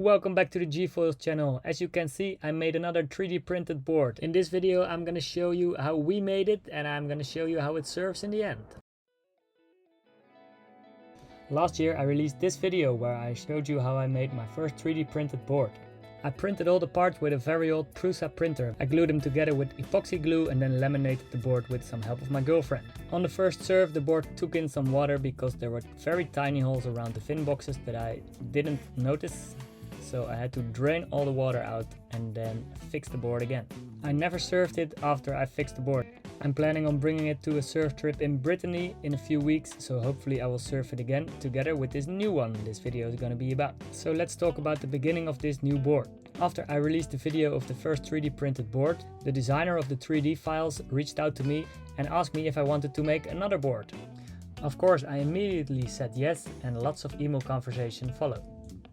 Welcome back to the G-Foils channel. As you can see, I made another 3D printed board. In this video I'm gonna show you how we made it and I'm gonna show you how it serves in the end. Last year I released this video where I showed you how I made my first 3D printed board. I printed all the parts with a very old Prusa printer. I glued them together with epoxy glue and then laminated the board with some help of my girlfriend. On the first serve the board took in some water because there were very tiny holes around the fin boxes that I didn't notice. So I had to drain all the water out and then fix the board again. I never served it after I fixed the board. I'm planning on bringing it to a surf trip in Brittany in a few weeks, so hopefully I will surf it again together with this new one this video is gonna be about. So let's talk about the beginning of this new board. After I released the video of the first 3D printed board, the designer of the 3D files reached out to me and asked me if I wanted to make another board. Of course I immediately said yes and lots of email conversation followed.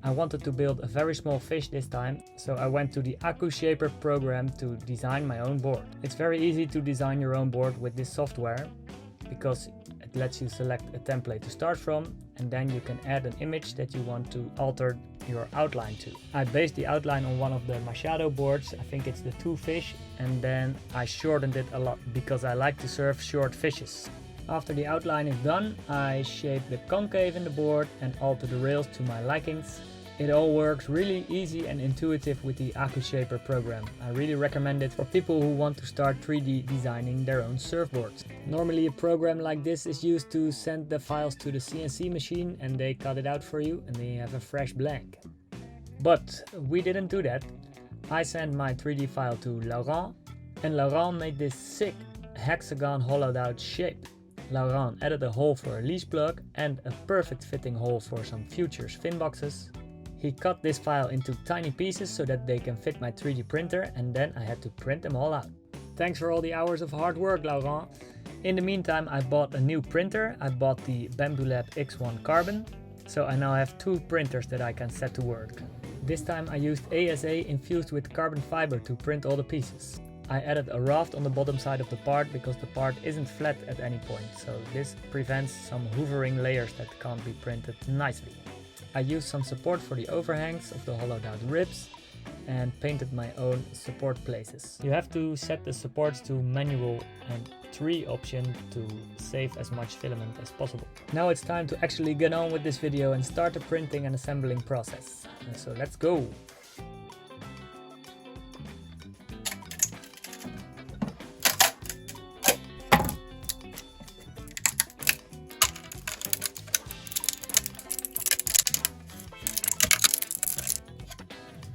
I wanted to build a very small fish this time, so I went to the Aku Shaper program to design my own board. It's very easy to design your own board with this software because it lets you select a template to start from and then you can add an image that you want to alter your outline to. I based the outline on one of the Machado boards, I think it's the 2 fish, and then I shortened it a lot because I like to serve short fishes. After the outline is done, I shape the concave in the board and alter the rails to my likings. It all works really easy and intuitive with the Aku Shaper program. I really recommend it for people who want to start 3D designing their own surfboards. Normally a program like this is used to send the files to the CNC machine and they cut it out for you and then you have a fresh blank. But we didn't do that. I sent my 3D file to Laurent and Laurent made this sick hexagon hollowed out shape. Laurent added a hole for a leash plug and a perfect fitting hole for some future fin boxes. He cut this file into tiny pieces so that they can fit my 3D printer and then I had to print them all out. Thanks for all the hours of hard work, Laurent. In the meantime I bought a new printer. I bought the Bambulab X1 Carbon, so I now have 2 printers that I can set to work. This time I used ASA infused with carbon fiber to print all the pieces. I added a raft on the bottom side of the part because the part isn't flat at any point, so this prevents some hovering layers that can't be printed nicely. I used some support for the overhangs of the hollowed out ribs and painted my own support places. You have to set the supports to manual and 3 option to save as much filament as possible. Now it's time to actually get on with this video and start the printing and assembling process. So let's go!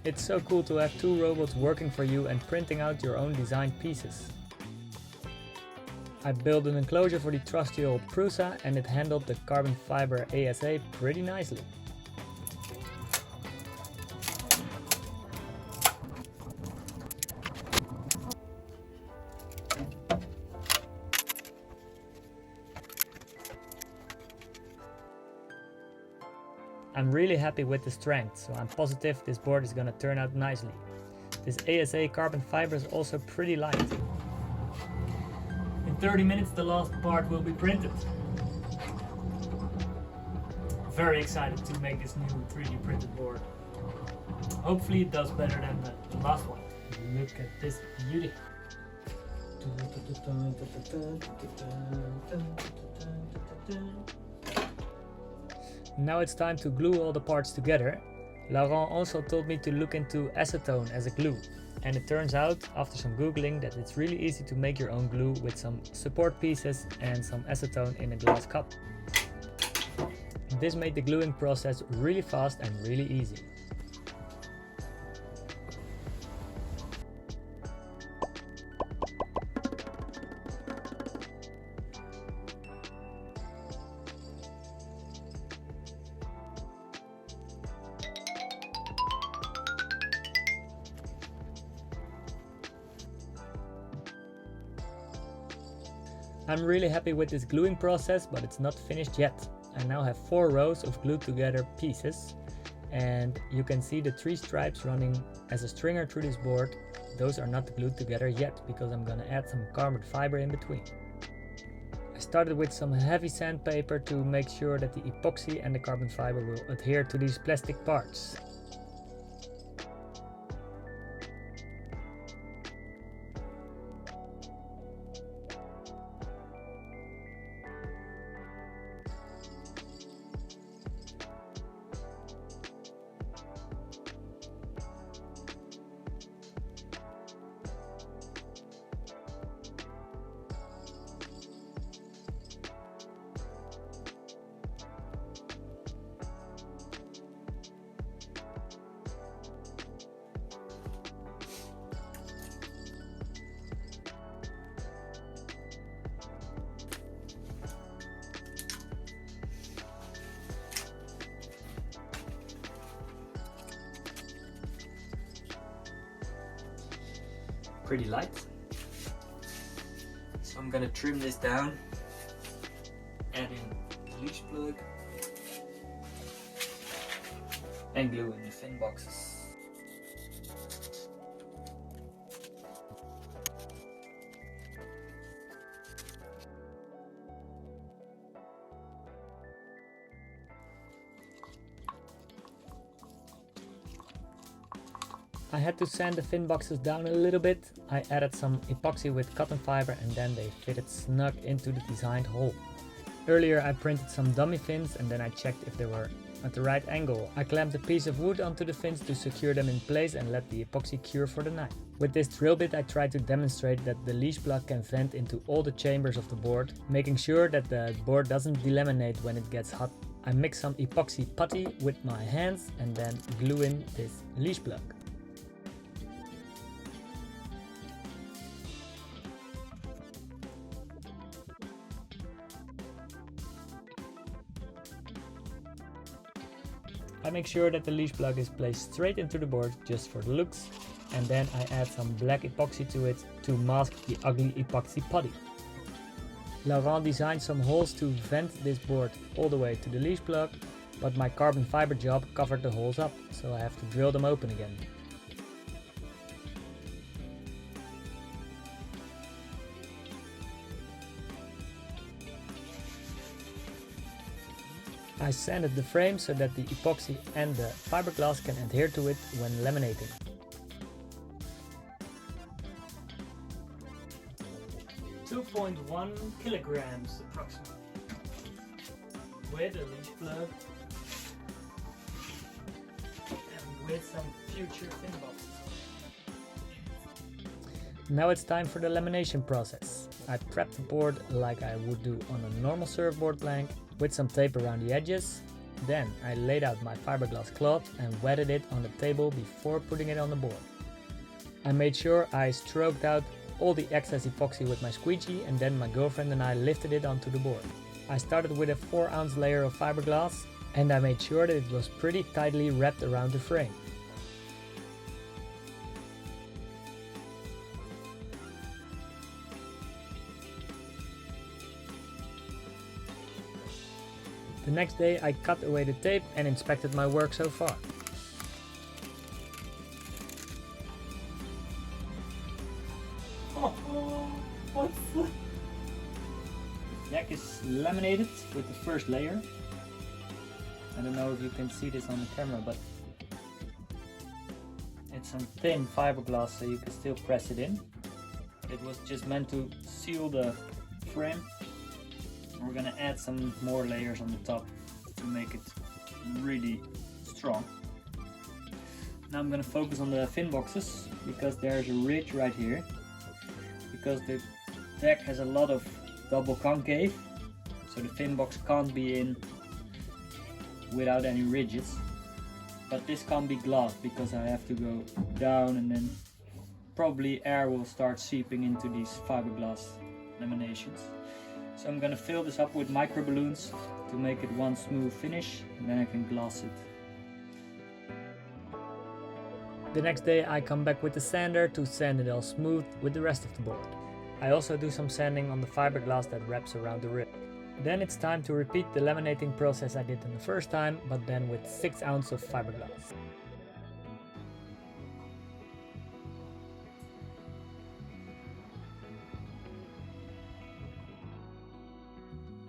It's so cool to have 2 robots working for you and printing out your own designed pieces. I built an enclosure for the trusty old Prusa and it handled the carbon fiber ASA pretty nicely. I'm really happy with the strength, so I'm positive this board is gonna turn out nicely. This ASA carbon fiber is also pretty light. In 30 minutes the last part will be printed. Very excited to make this new 3D printed board. Hopefully it does better than the last one. Look at this beauty. Now it's time to glue all the parts together. Laurent also told me to look into acetone as a glue. And it turns out, after some googling, that it's really easy to make your own glue with some support pieces and some acetone in a glass cup. This made the gluing process really fast and really easy. I'm really happy with this gluing process, but it's not finished yet. I now have 4 rows of glued together pieces and you can see the 3 stripes running as a stringer through this board. Those are not glued together yet because I'm gonna add some carbon fiber in between. I started with some heavy sandpaper to make sure that the epoxy and the carbon fiber will adhere to these plastic parts. pretty light. So I'm gonna trim this down, adding the leash plug and glue in the fin boxes. I had to sand the fin boxes down a little bit. I added some epoxy with cotton fiber and then they fitted snug into the designed hole. Earlier I printed some dummy fins and then I checked if they were at the right angle. I clamped a piece of wood onto the fins to secure them in place and let the epoxy cure for the night. With this drill bit I tried to demonstrate that the leash plug can vent into all the chambers of the board, making sure that the board doesn't delaminate when it gets hot. I mix some epoxy putty with my hands and then glue in this leash plug. I make sure that the leash plug is placed straight into the board just for the looks, and then I add some black epoxy to it to mask the ugly epoxy putty. Laurent designed some holes to vent this board all the way to the leash plug, but my carbon fiber job covered the holes up, so I have to drill them open again. I sanded the frame so that the epoxy and the fiberglass can adhere to it when laminating. .1 kilograms approximately, with a leash plug and with some future fin boxes. Now it's time for the lamination process. I prep the board like I would do on a normal surfboard plank, with some tape around the edges. Then I laid out my fiberglass cloth and wetted it on the table before putting it on the board. I made sure I stroked out all the excess epoxy with my squeegee, and then my girlfriend and I lifted it onto the board. I started with a 4-ounce layer of fiberglass and I made sure that it was pretty tightly wrapped around the frame. The next day I cut away the tape and inspected my work so far. The deck is laminated with the first layer. I don't know if you can see this on the camera, but it's some thin fiberglass so you can still press it in. It was just meant to seal the frame. We're gonna add some more layers on the top to make it really strong. Now I'm gonna focus on the fin boxes because there's a ridge right here. Because the deck has a lot of double concave, so the fin box can't be in without any ridges. But this can't be glass because I have to go down and then probably air will start seeping into these fiberglass laminations. So I'm gonna fill this up with micro balloons to make it one smooth finish, and then I can gloss it. The next day I come back with the sander to sand it all smooth with the rest of the board. I also do some sanding on the fiberglass that wraps around the rib. Then it's time to repeat the laminating process I did in the first time, but then with 6 ounces of fiberglass.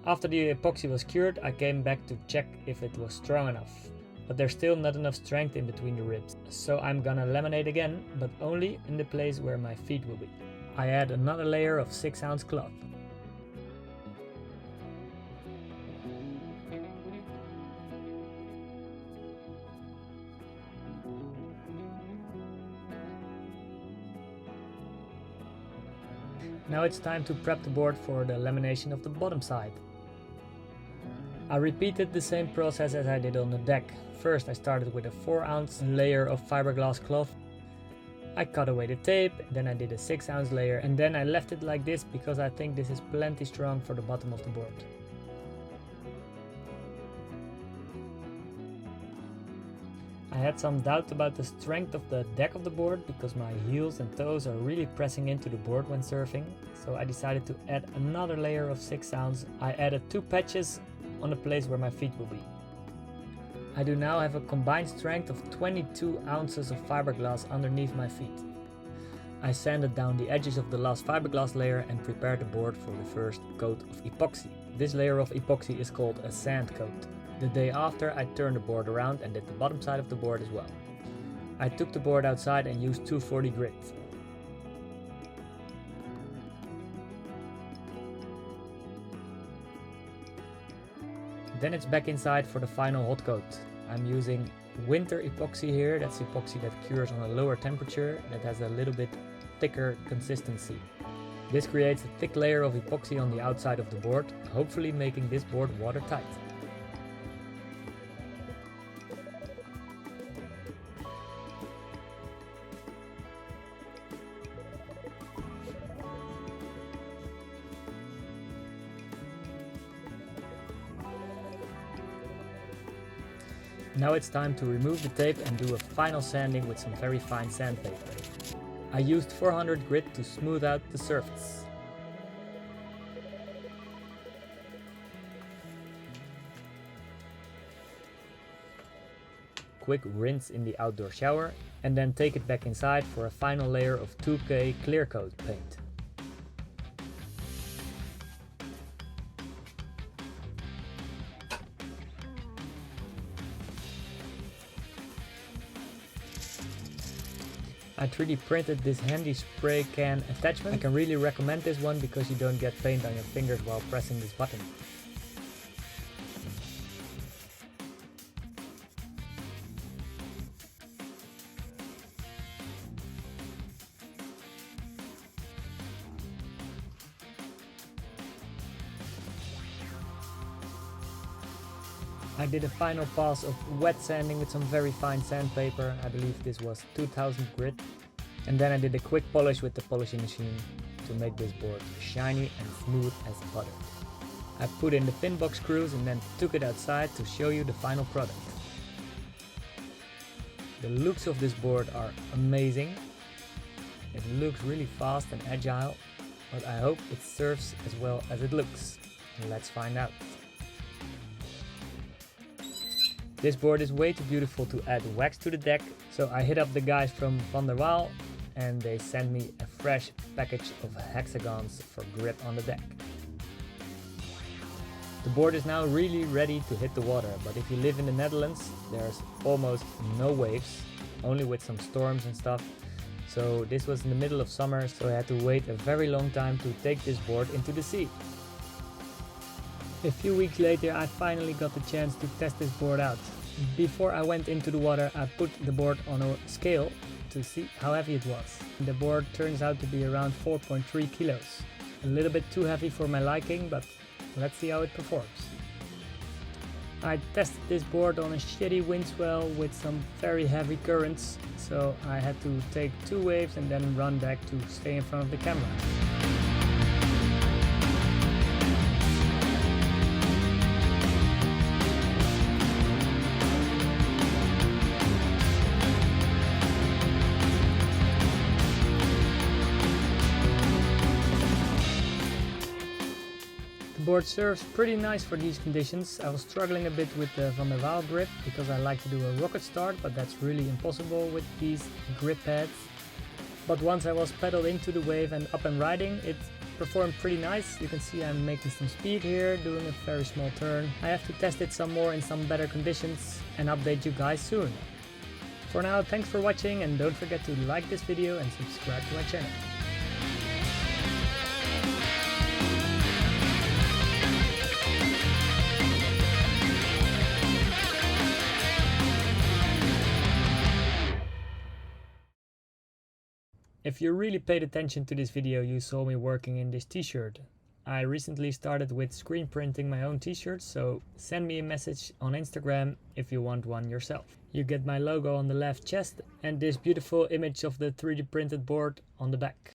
After the epoxy was cured, I came back to check if it was strong enough. But there's still not enough strength in between the ribs. So I'm gonna laminate again, but only in the place where my feet will be. I add another layer of 6-ounce cloth. Now it's time to prep the board for the lamination of the bottom side. I repeated the same process as I did on the deck. First I started with a 4-ounce layer of fiberglass cloth. I cut away the tape, then I did a 6-ounce layer, and then I left it like this because I think this is plenty strong for the bottom of the board. I had some doubt about the strength of the deck of the board because my heels and toes are really pressing into the board when surfing, so I decided to add another layer of 6 ounce. I added 2 patches on the place where my feet will be. I do now have a combined strength of 22 ounces of fiberglass underneath my feet. I sanded down the edges of the last fiberglass layer and prepared the board for the first coat of epoxy. This layer of epoxy is called a sand coat. The day after, I turned the board around and did the bottom side of the board as well. I took the board outside and used 240 grit. Then it's back inside for the final hot coat. I'm using winter epoxy here. That's epoxy that cures on a lower temperature, that has a little bit thicker consistency. This creates a thick layer of epoxy on the outside of the board, hopefully making this board watertight. Now it's time to remove the tape and do a final sanding with some very fine sandpaper. I used 400 grit to smooth out the surface. Quick rinse in the outdoor shower and then take it back inside for a final layer of 2K clear coat paint. I 3D printed this handy spray can attachment. I can really recommend this one because you don't get paint on your fingers while pressing this button. I did a final pass of wet sanding with some very fine sandpaper. I believe this was 2000 grit. And then I did a quick polish with the polishing machine to make this board shiny and smooth as butter. I put in the fin box screws and then took it outside to show you the final product. The looks of this board are amazing. It looks really fast and agile, but I hope it serves as well as it looks. Let's find out. This board is way too beautiful to add wax to the deck, so I hit up the guys from Van der Waal and they sent me a fresh package of hexagons for grip on the deck. The board is now really ready to hit the water, but if you live in the Netherlands, there's almost no waves, only with some storms and stuff. So this was in the middle of summer, so I had to wait a very long time to take this board into the sea. A few weeks later I finally got the chance to test this board out. Before I went into the water I put the board on a scale to see how heavy it was. The board turns out to be around 4.3 kilos. A little bit too heavy for my liking, but let's see how it performs. I tested this board on a shitty wind swell with some very heavy currents, so I had to take 2 waves and then run back to stay in front of the camera. The board serves pretty nice for these conditions. I was struggling a bit with the Van der Waal grip because I like to do a rocket start, but that's really impossible with these grip pads. But once I was pedaled into the wave and up and riding, it performed pretty nice. You can see I'm making some speed here, doing a very small turn. I have to test it some more in some better conditions and update you guys soon. For now, thanks for watching and don't forget to like this video and subscribe to my channel. If you really paid attention to this video, you saw me working in this t-shirt. I recently started with screen printing my own t-shirts, so send me a message on Instagram if you want one yourself. You get my logo on the left chest and this beautiful image of the 3D printed board on the back.